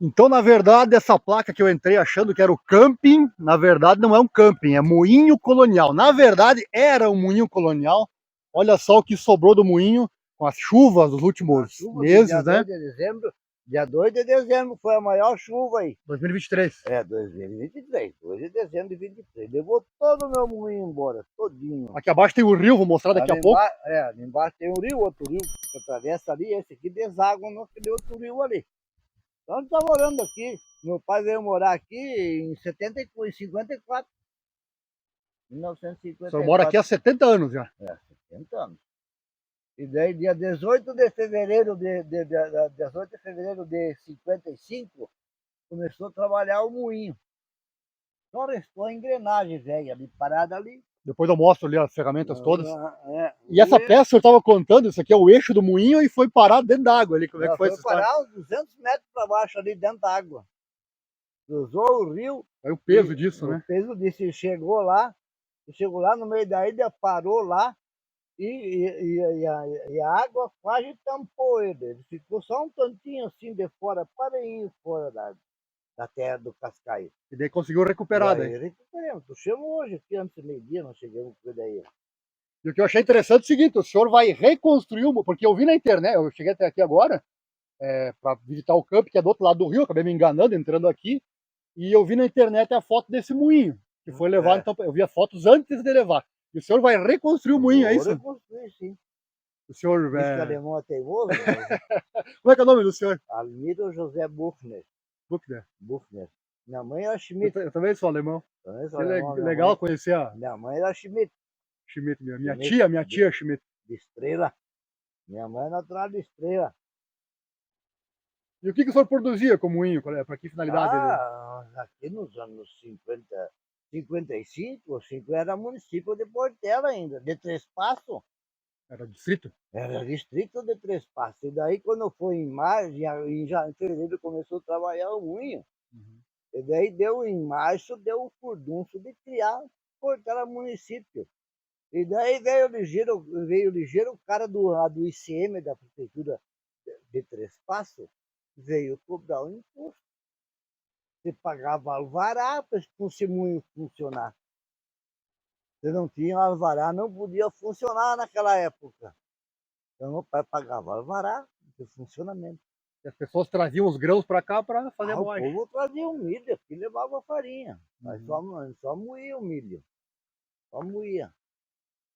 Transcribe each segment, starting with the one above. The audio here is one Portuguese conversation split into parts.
Então, na verdade, essa placa que eu entrei achando que era o camping, na verdade não é um camping, é moinho colonial. Na verdade, era um moinho colonial. Olha só o que sobrou do moinho com as chuvas dos A últimos chuva do dia meses, né? 2 de dezembro, dia 2 de dezembro foi a maior chuva aí. 2023. É, 2023, 2 de dezembro de 23. Levou todo o meu moinho embora, todinho. Aqui abaixo tem o rio, vou mostrar daqui a pouco. Ali embaixo tem um rio, outro rio que atravessa ali, esse aqui deságua naquele outro rio ali. Então a gente tá morando aqui. Meu pai veio morar aqui em 54, O senhor mora aqui 1954. há 70 anos já. É, 70 anos. E daí, dia 18 de fevereiro 18 de fevereiro de 55, começou a trabalhar o moinho. Só restou a engrenagem velha ali, parada ali. Depois eu mostro ali as ferramentas todas. E O essa eixo, peça, o senhor estava contando, isso aqui é o eixo do moinho e foi parar dentro d'água ali. Como é que foi foi essa história? parar uns 200 metros para baixo ali dentro da água. Cruzou o rio Olha o peso e disso, o né? peso disse, chegou lá no meio da ilha, parou lá e a água quase tampou ele. Ele ficou só um tantinho assim de fora, pareinho fora da terra do Cascaio. E daí conseguiu E recuperar daí. aí recuperamos. Tu chama hoje, aqui antes do meio-dia, nós chegamos com ele aí. E o que eu achei interessante é o seguinte, o senhor vai reconstruir, porque eu vi na internet, eu cheguei até aqui agora, para visitar o campo, que é do outro lado do rio, acabei me enganando, entrando aqui, e eu vi na internet a foto desse moinho, que foi levado, É, então eu vi as fotos antes de levar. E o senhor vai reconstruir o moinho, é vou isso? reconstruir, sim. O senhor, Diz que alemão é teimoso, mas como é que é o nome do senhor? Almiro José Buchner. Buchner. Buchner. Minha mãe era Eu, Schmidt. eu também sou alemão. Também sou Que alemão, legal conhecer a minha mãe era Schmidt. Schmidt, Schmidt minha tia Schmidt. de Estrela. Minha mãe é natural de Estrela. E o que o senhor produzia com o moinho? Para que finalidade ele? Aqui nos anos 50, 55, 50 era município de Portela ainda, de Três Passos. Era distrito? Era distrito de Três Passos. E daí, quando foi em março, em fevereiro começou a trabalhar o moinho. Uhum. E daí deu em março, deu o furdunço de criar Portela município. E daí veio ligeiro o cara do ICM, da prefeitura de Três Passos, veio cobrar o imposto. Você pagava alvará para esse testemunho funcionar. Você não tinha alvará, não podia funcionar naquela época. Então, meu pai pagava alvará de funcionamento. E as pessoas traziam os grãos para cá para fazer a O moagem. povo trazia o milho, aqui levava farinha. Mas Uhum. só moía o milho. Só moía.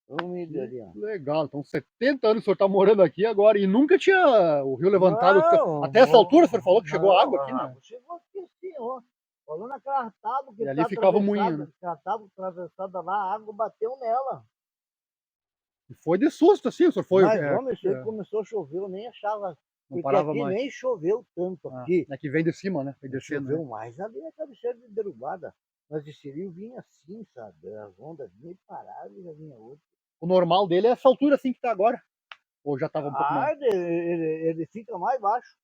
O milho Que ali, ó. legal. Então, 70 anos o senhor está morando aqui agora e nunca tinha o rio levantado. Até essa altura, o senhor falou que chegou Não, água aqui, a né? água chegou aqui sim, ó. Falou naquela tábua que E ali está ficava o moinho, atravessada, né? que a tábua atravessada lá, a água bateu nela. E foi de susto, assim, o senhor foi. Mas, homem, isso aí começou a chover, eu nem achava. Não Porque parava aqui mais. nem choveu tanto Ah, aqui. é que vem de cima, né? Vem descendo, né? Choveu mais ali na cabeceira de derrubada. Mas esse rio vinha assim, sabe? As ondas vinham e paravam e já vinha outro. O normal dele é essa altura assim que tá agora. Ou já tava um pouco Ah, mais, ele fica mais baixo.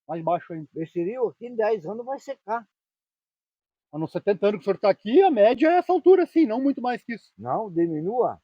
mais baixo ainda. Esse rio aqui em 10 anos vai secar. Mas nos 70 anos que o senhor tá aqui, a média é essa altura, assim, não muito mais que isso. Não, diminua.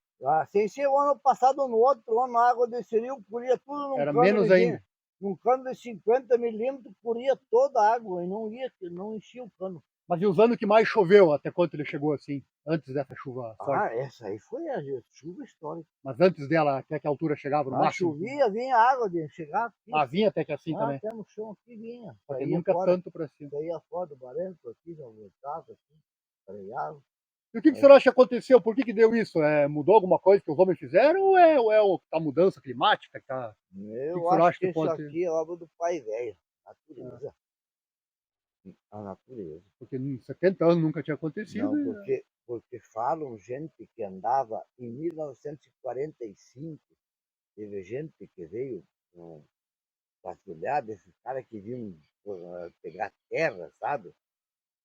Sem ser o ano passado, no outro ano, a água desse rio corria tudo num Era cano menos lisinho. ainda. Num cano de 50 milímetros, corria toda a água e não enchia o cano. Mas e os anos que mais choveu, até quanto ele chegou assim, antes dessa chuva forte? Essa aí foi a chuva histórica. Mas antes dela, até que altura chegava no máximo? Chovia, vinha água de chegar aqui. Ah, vinha até que assim também. Até no chão aqui vinha. Só que nunca tanto para cima. Saía fora do barranco aqui, já voltava aqui, freava. E o que o senhor acha que aconteceu? Por que deu isso? Mudou alguma coisa que os homens fizeram ou é a mudança climática que tá? O que o Eu senhor acho acha que que isso pode ter? aqui é obra do pai velho. Ah, Natureza. A natureza. porque em 70 anos nunca tinha acontecido. Não, porque falam gente que andava em 1945, teve gente que veio patrulhar, desses caras que vinham pegar terra, sabe?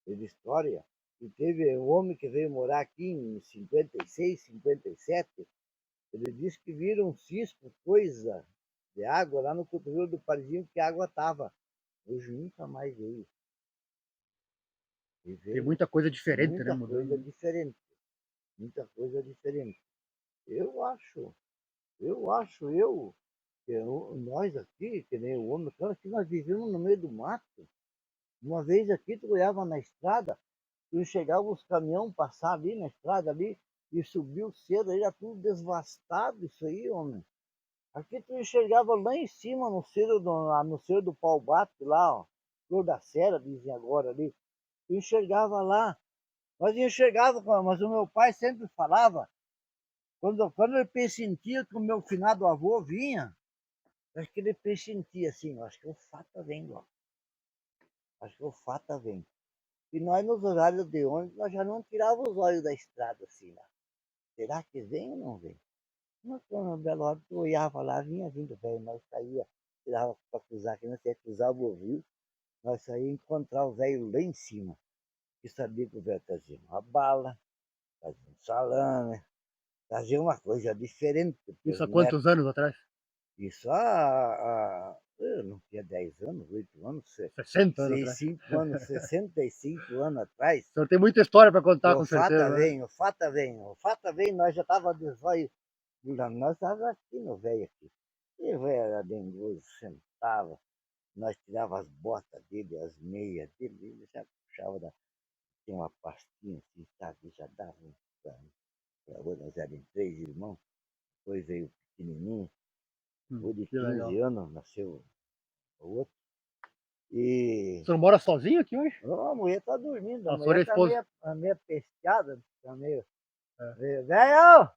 Teve história. E teve um homem que veio morar aqui em 56, 57. Ele disse que viram um cisco, coisa de água lá no cotovelo do parizinho que a água estava. Hoje nunca mais veio. E Tem veio muita coisa diferente, né, muita coisa mudando. diferente. Muita coisa diferente. Eu acho, eu, que nós aqui, que nem o homem, claro que nós vivemos no meio do mato. Uma vez aqui, tu olhava na estrada, tu enxergava os caminhões passar ali na estrada ali, e subiu cedo, aí já tudo desvastado isso aí, homem. Aqui tu enxergava lá em cima, no cerro do Pau Bate, lá, ó, Flor da Serra, dizem agora ali. Tu enxergava lá. Nós enxergava, mas o meu pai sempre falava, quando ele pressentia que o meu finado avô vinha, acho que ele pressentia assim, acho que o Fata vem, ó. Acho que o Fata vem. E nós, nos horários de ônibus, nós já não tirávamos os olhos da estrada assim, lá. Será que vem ou não vem? Mas quando o belo hora tu olhava lá, vinha vindo, velho, nós saía, tirava para cruzar, que nós ia cruzar o rio, nós saía encontrar o velho lá em cima, que sabia que o velho trazia uma bala, trazia um salame, trazia uma coisa diferente, porque Isso os há netos, quantos anos atrás? isso eu não tinha 10 anos, 8 anos, 60 anos atrás. 65 anos, 65 anos atrás, O senhor tem muita história para contar, o com Fata certeza, né? vem, o Fata vem, o Fata vem, nós já tava de zóio, nós estava aqui no velho aqui. E o velho era dengoso, sentava, nós tirava as botas dele, as meias dele, ele já puxava tinha uma pastinha assim, sabe, já dava para nós éramos 3 irmãos, depois veio o pequenininho, o de Que legal. 15 anos, nasceu o outro. O E senhor mora sozinho aqui hoje? a mulher tá dormindo, a A senhora é mulher a esposa. tá meio pescada, tá meio. É. Velho!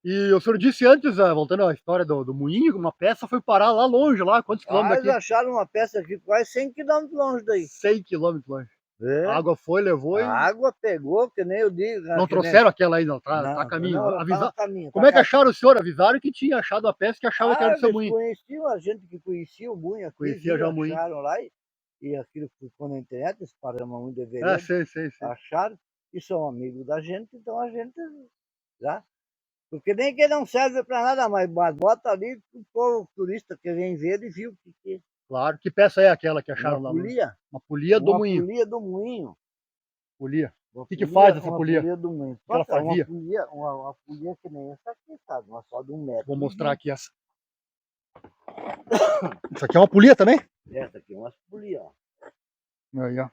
E o senhor disse antes, voltando à história do moinho, uma peça foi parar lá longe, lá, quantos Ah, quilômetros eles daqui? acharam uma peça aqui quase 100 quilômetros longe daí. 100 quilômetros longe. A É. água foi, levou A e água pegou, que nem eu digo, não que nem. trouxeram aquela aí, não, tá a Não, caminho. não, ela tá no caminho. Como é que acharam o senhor? Avisaram que tinha achado a peça que achava que era do seu Eles moinho. conheciam a gente que conhecia o Bunho aqui, Conhecia já viram, o moinho. acharam lá, e aquilo ficou na internet, eles pararam um de É, vereda, sei. acharam, e são amigos da gente, então a gente já. Porque nem que não serve para nada, mas bota ali o povo turista que vem ver, ele viu que é Claro. Que peça é aquela que uma acharam lá longe? polia, Uma polia do uma moinho. polia do moinho. Polia. Uma O que faz polia, essa uma polia? polia do moinho. O que ela Uma fazia? polia, uma polia que nem essa aqui, sabe? Uma só de 1,20 m. Vou mostrar aqui essa. Isso aqui é uma polia também? Essa aqui é uma polia, ó. Aí, ó.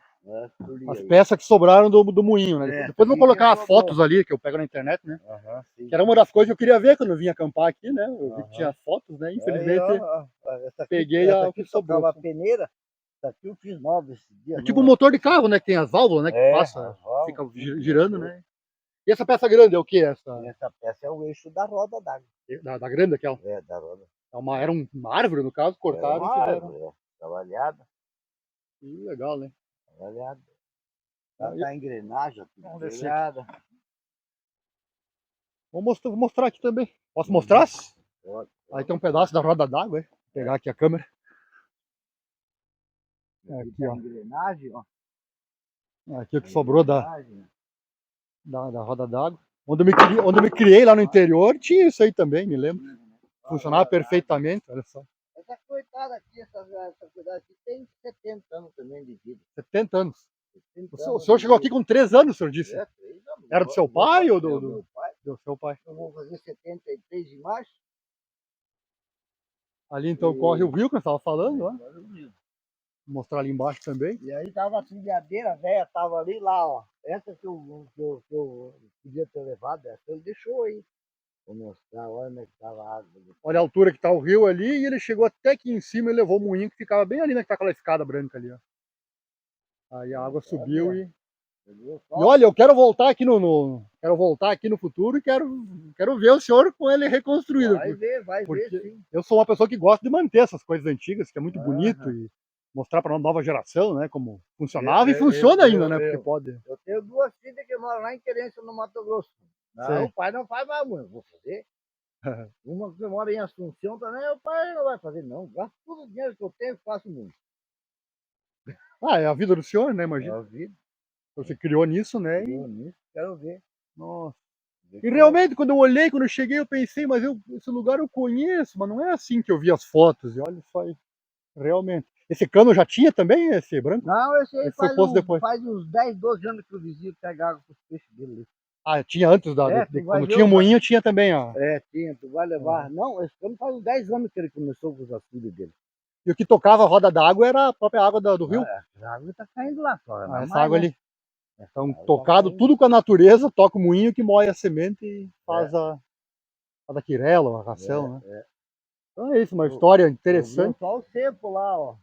Polia As aí. peças que sobraram do moinho, né? É, Depois eu vou aqui que colocar as sobrou. fotos ali que eu pego na internet, né? Sim. Que era uma das coisas que eu queria ver quando eu vim acampar aqui, né? Eu vi que tinha fotos, né? Aí, Infelizmente, essa aqui, peguei o que sobrou. tocava a peneira, essa aqui eu fiz nova esse dia. É tipo um motor de carro, né? Que tem as válvulas, né? Que passa, fica válvulas, girando, né? E essa peça grande é o que? Essa peça é o eixo da roda d'água. Da grande aquela? É, da roda. Era uma árvore, no caso, cortaram e fizeram. Trabalhada. Que legal, né? Trabalhada. Aí, Tá a engrenagem, vamos ver se trabalhada. vou mostrar aqui também. Posso mostrar? Pode. Aí tem um pedaço da roda d'água, vou pegar aqui a câmera. Aqui Aqui, tá a ó. engrenagem, ó. Aqui o que sobrou da Engrenagem. roda d'água. Onde eu me criei lá no interior, tinha isso aí também, me lembro. Funcionava perfeitamente, olha só. Essa coitada aqui, essa coitada aqui tem 70 anos também de vida. 70 anos. 70 O anos senhor de chegou aqui vida. com 3 anos, o senhor disse? É, 3 anos. Era do seu pai ou do meu pai? do seu pai? Eu vou fazer 73 de março. Ali então corre o rio que nós estávamos falando, ó. Agora eu vi. Vou mostrar ali embaixo também. E aí tava a trilhadeira velha, tava ali lá, ó. Essa que eu podia ter levado, essa ele deixou aí. Vou mostrar, olha onde é que tava a água. Olha a altura que está o rio ali e ele chegou até aqui em cima e levou o moinho que ficava bem ali, né? Que tá aquela escada branca ali, ó. Aí a água subiu e olha, eu quero voltar aqui quero voltar aqui no futuro e quero ver o senhor com ele reconstruído. Vai ver sim. Eu sou uma pessoa que gosta de manter essas coisas antigas, que é muito bonito, e mostrar para a nova geração, né, como funcionava e funciona ainda, né, porque pode. Eu tenho 2 filhas que moram lá em Querência, no Mato Grosso. Não, o pai não faz mais, mãe, eu vou fazer. Uma que mora em Assunção também, o pai não vai fazer, não. Gasto todo o dinheiro que eu tenho e faço muito. Ah, é a vida do senhor, né, É imagina. a vida, Você criou nisso, né, criou nisso, quero ver. nossa. E realmente, quando eu olhei, quando eu cheguei, eu pensei, mas esse lugar eu conheço, mas não é assim que eu vi as fotos, e olha só aí, realmente. Esse cano já tinha também, esse branco? Não, esse aí foi posto depois. faz uns 10, 12 anos que o vizinho pega água para os peixes dele. Ah, tinha antes quando tinha o moinho, tinha também, ó. Tinha, tu vai levar. Não, esse cano faz uns 10 anos que ele começou com os filhos dele. E o que tocava a roda d'água era a própria água do rio. Essa água tá caindo lá fora. Ah, essa mais, água né? ali. Essa Então, água tá tocado caindo. tudo com a natureza, toca o moinho que moe a semente e faz a quirela, a ração, né? Então é isso, uma história interessante. Sobrou só o cepo lá, ó.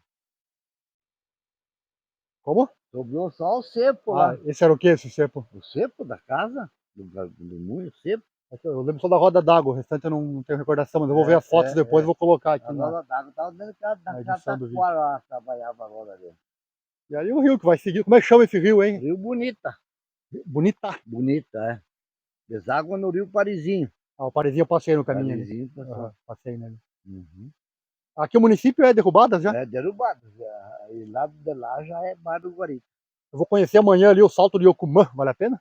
Como? Sobrou só o cepo Ah, lá. esse era o que, esse cepo? O cepo da casa? Do moinho, o cepo? Eu lembro só da roda d'água, o restante eu não tenho recordação, mas eu vou ver as fotos depois e vou colocar aqui A na... roda d'água tava dentro na da edição do vídeo. Cataquara lá, trabalhava a roda dele. E aí o rio que vai seguir, como é que chama esse rio, hein? Rio Bonita. Bonita. Bonita, é. Deságua no Rio Parizinho. Ah, o Parezinho eu passei no caminho ali. Parizinho, passou. Passei nele. Uhum. Aqui o município é Derrubadas já? É derrubado. E lá de lá já é Bar do Guarita. Eu vou conhecer amanhã ali o Salto de Iocumã, vale a pena?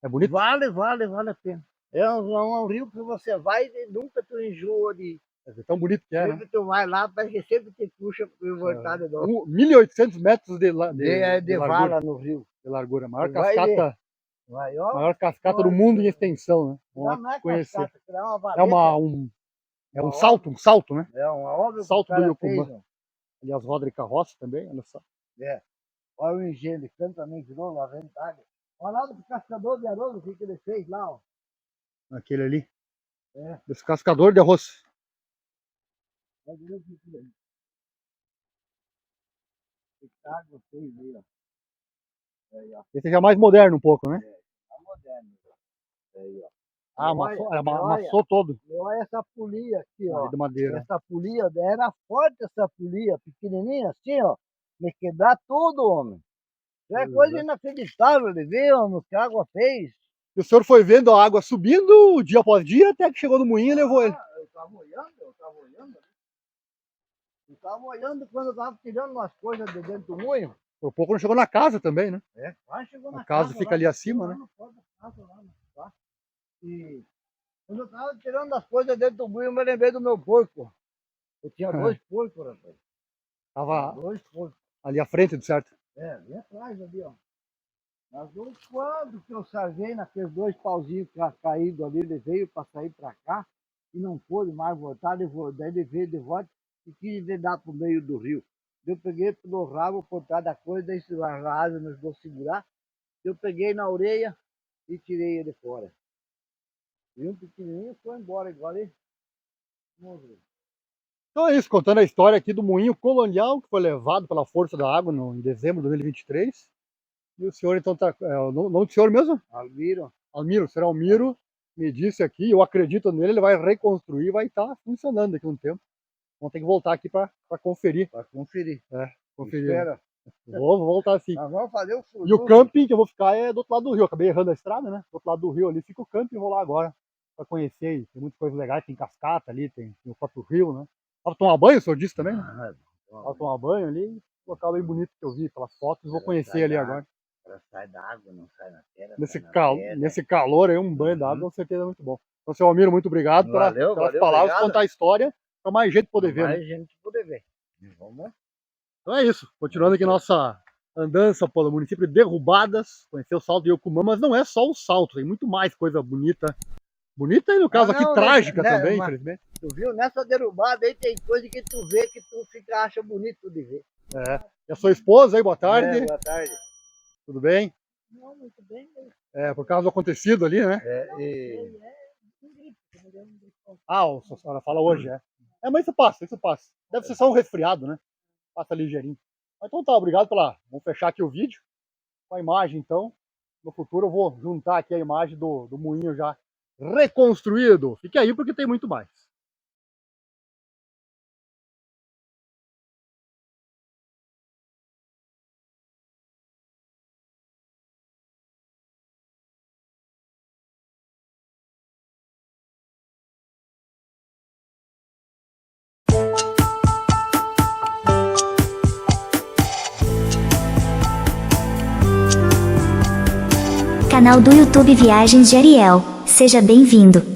É bonito? Vale a pena. É um rio que você vai e nunca tu enjoa de... É tão bonito que é, né? Sempre tu vai lá, parece que sempre te puxa para voltar de novo. 1.800 metros de De largura. vala no rio. De largura. Maior Tu vai cascata, Vai, ó. maior cascata do mundo em extensão, né? Não, Vamos não lá é conhecer. cascata, é uma valeta. É um salto, né? É uma obra Salto que o cara do Iocumã. fez, ó. Ali as rodas de carroça também, olha só. É. Olha o engenho de canto também, virou lá dentro da água. Olha lá do cascador de arroz, o que ele fez lá, ó. Aquele ali. É. Descascador de arroz. Olha o que ele fez. Que água fez aí, ó. Aí, ó. Esse já é mais moderno um pouco, né? Tá moderno. Aí, ó. Ah, amassou todo. E olha essa polia aqui, ó. Ali de madeira. Essa polia, era forte essa polia, pequenininha assim, ó. Me quebrar tudo, homem. Isso é coisa inacreditável de ver, homem, o que a água fez. E o senhor foi vendo a água subindo dia após dia até que chegou no moinho e levou ele. Eu tava olhando. Eu tava olhando quando eu tava tirando umas coisas de dentro do moinho. Por pouco não chegou na casa também, né? É, quase chegou na A casa fica lá, ali acima, né? Tá? E quando eu tava tirando as coisas dentro do moinho, eu me lembrei do meu porco. Eu tinha 2 porcos, rapaz. Tava 2 porcos. ali à frente, de certo? É, ali atrás, ali, ó. Mas quando que eu sarjei naqueles 2 pauzinhos caídos ali, ele veio para sair para cá e não pôde mais voltar, daí ele veio de volta e quis dar para o meio do rio. Eu peguei pelo rabo por trás da coisa, daí a asa nos vou segurar. Eu peguei na orelha e tirei ele fora. E um pequenininho foi embora, igual ele morreu. Então é isso, contando a história aqui do moinho colonial que foi levado pela força da água em dezembro de 2023. E o senhor então tá... o nome do senhor mesmo? Almiro. Almiro, o senhor Almiro me disse aqui, eu acredito nele, ele vai reconstruir, vai estar funcionando daqui a um tempo. Vamos ter que voltar aqui para conferir. Para conferir. Conferir. Espera. Vou voltar assim. Nós vamos fazer o futuro. E o camping que eu vou ficar é do outro lado do rio. Acabei errando a estrada, né? Do outro lado do rio ali fica o camping, vou lá agora para conhecer. Tem muitas coisas legais, tem cascata ali, tem o próprio rio, né? Dá pra tomar banho, o senhor disse também, né? Dá pra tomar banho ali, um local bem bonito que eu vi pelas fotos, vou conhecer ali agora. Ela sai da água, não sai na terra. Nesse calor aí, um banho d'água com certeza é muito bom. Então, seu Almiro, muito obrigado pelas palavras, obrigado. Contar a história, para mais gente poder ver. Mais gente poder ver. Vamos. Então é isso, continuando aqui nossa andança pelo município de Derrubadas, conhecer o Salto de Iocumã, mas não é só o salto, tem muito mais coisa bonita. Bonita e no caso aqui trágica também, infelizmente. Tu viu, nessa derrubada aí tem coisa que tu vê que tu acha bonito de ver. E a sua esposa aí, boa tarde. Boa tarde. Tudo bem? Não, muito bem. Por causa do acontecido ali, né? Ah, a senhora fala hoje, mas isso passa. Deve ser só um resfriado, né? Passa ligeirinho. Então tá, obrigado Vamos fechar aqui o vídeo com a imagem, então. No futuro eu vou juntar aqui a imagem do moinho já reconstruído. Fique aí porque tem muito mais. Canal do YouTube Viagens de Ariel. Seja bem-vindo.